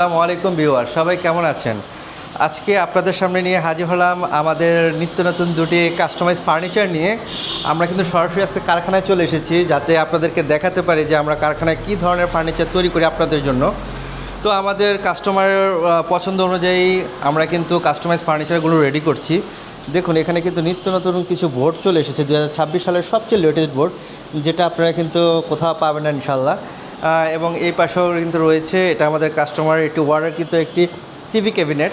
আসসালামু আলাইকুম ভিউয়ার, সবাই কেমন আছেন? আজকে আপনাদের সামনে নিয়ে হাজির হলাম আমাদের নিত্য নতুন দুটি কাস্টমাইজ ফার্নিচার নিয়ে। আমরা কিন্তু সরাসরি আজকে কারখানায় চলে এসেছি, যাতে আপনাদেরকে দেখাতে পারি যে আমরা কারখানায় কী ধরনের ফার্নিচার তৈরি করি আপনাদের জন্য। তো আমাদের কাস্টমারের পছন্দ অনুযায়ী আমরা কিন্তু কাস্টমাইজ ফার্নিচারগুলো রেডি করছি। দেখুন, এখানে কিন্তু নিত্য নতুন কিছু বোর্ড চলে এসেছে, 2026 সালের সবচেয়ে লেটেস্ট বোর্ড, যেটা আপনারা কিন্তু কোথাও পাবেন না ইনশাল্লাহ। এবং এই পাশেও কিন্তু রয়েছে, এটা আমাদের কাস্টমারের একটি ওয়ার্ডার, কিন্তু একটি টিভি ক্যাবিনেট।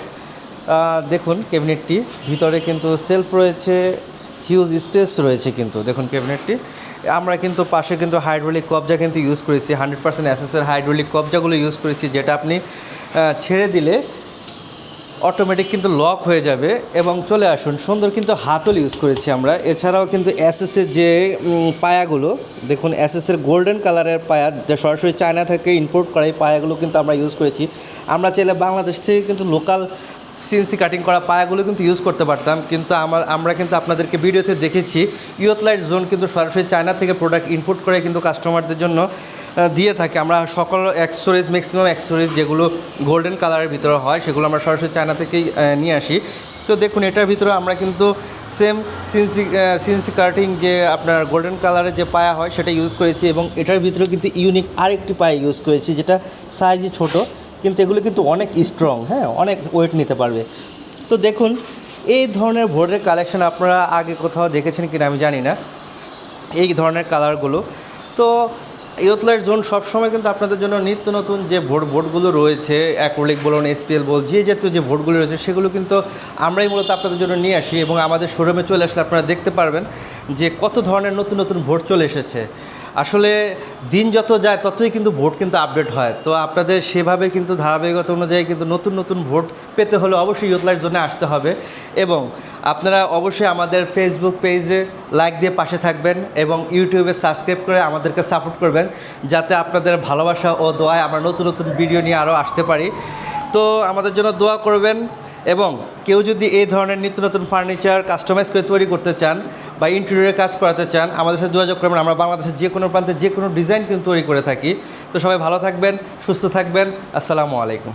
দেখুন ক্যাবিনেটটি ভিতরে কিন্তু সেলফ রয়েছে, হিউজ স্পেস রয়েছে। কিন্তু দেখুন ক্যাবিনেটটি আমরা কিন্তু পাশে কিন্তু হাইড্রোলিক কবজা কিন্তু ইউজ করেছি, 100% এসএসের হাইড্রোলিক কবজাগুলো ইউজ করেছি, যেটা আপনি ছেড়ে দিলে অটোমেটিক কিন্তু লক হয়ে যাবে এবং চলে আসুন। সুন্দর কিন্তু হাতল ইউজ করেছি আমরা। এছাড়াও কিন্তু এসএসের যে পায়াগুলো দেখুন, এসএসের গোল্ডেন কালারের পায়া, যা সরাসরি চায়না থেকে ইম্পোর্ট করা, এই পায়াগুলো কিন্তু আমরা ইউজ করেছি। আমরা চাইলে বাংলাদেশ থেকে কিন্তু লোকাল সিএনসি কাটিং করা পায়াগুলো কিন্তু ইউজ করতে পারতাম, কিন্তু আমরা কিন্তু আপনাদেরকে ভিডিওতে দেখেছি ইয়ুথলাইট জোন কিন্তু সরাসরি চায়না থেকে প্রোডাক্ট ইম্পোর্ট করে কিন্তু কাস্টমারদের জন্য দিয়ে থাকি। আমরা সকল অ্যাক্সেসরিজ, ম্যাক্সিমাম অ্যাক্সেসরিজ যেগুলো গোল্ডেন কালারের ভিতরে হয়, সেগুলো আমরা সরাসরি চায়না থেকেই নিয়ে আসি। তো দেখুন, এটার ভিতরে আমরা কিন্তু সেম সিএনসি কাটিং যে আপনার গোল্ডেন কালারের যে পায়া হয় সেটা ইউজ করেছি, এবং এটার ভিতরে কিন্তু ইউনিক আরেকটি পায়া ইউজ করেছি, যেটা সাইজে ছোট, কিন্তু এগুলো কিন্তু অনেক স্ট্রং, হ্যাঁ, অনেক ওয়েট নিতে পারবে। তো দেখুন, এই ধরনের বোর্ডের কালেকশন আপনারা আগে কোথাও দেখেছেন কিনা আমি জানি না, এই ধরনের কালারগুলো। তো ইয়ুথলাইট জোন সবসময় কিন্তু আপনাদের জন্য নিত্য নতুন যে বোর্ডগুলো রয়েছে, অ্যাক্রিলিক বলুন, এসপিএল বল, যে জাতীয় যে বোর্ডগুলো রয়েছে, সেগুলো কিন্তু আমরাই মূলত আপনাদের জন্য নিয়ে আসি, এবং আমাদের শোরুমে চলে আসলে আপনারা দেখতে পারবেন যে কত ধরনের নতুন নতুন বোর্ড চলে এসেছে। আসলে দিন যত যায় ততই কিন্তু বোর্ড কিন্তু আপডেট হয়। তো আপনাদের সেভাবে কিন্তু ধারাবাহিকতা অনুযায়ী কিন্তু নতুন নতুন বোর্ড পেতে হলে অবশ্যই ইয়ুথলাইট জোনে আসতে হবে, এবং আপনারা অবশ্যই আমাদের ফেসবুক পেজে লাইক দিয়ে পাশে থাকবেন এবং ইউটিউবে সাবস্ক্রাইব করে আমাদেরকে সাপোর্ট করবেন, যাতে আপনাদের ভালোবাসা ও দোয়ায় আমরা নতুন নতুন ভিডিও নিয়ে আরও আসতে পারি। তো আমাদের জন্য দোয়া করবেন, এবং কেউ যদি এই ধরনের নিত্য নতুন ফার্নিচার কাস্টমাইজ করে তৈরি করতে চান বা ইন্টেরিয়রের কাজ করাতে চান, আমাদের সাথে যোগাযোগ করবেন। আমরা বাংলাদেশের যে কোনো প্রান্তে যে কোনো ডিজাইন কিন্তু তৈরি করে থাকি। তো সবাই ভালো থাকবেন, সুস্থ থাকবেন। আসসালামু আলাইকুম।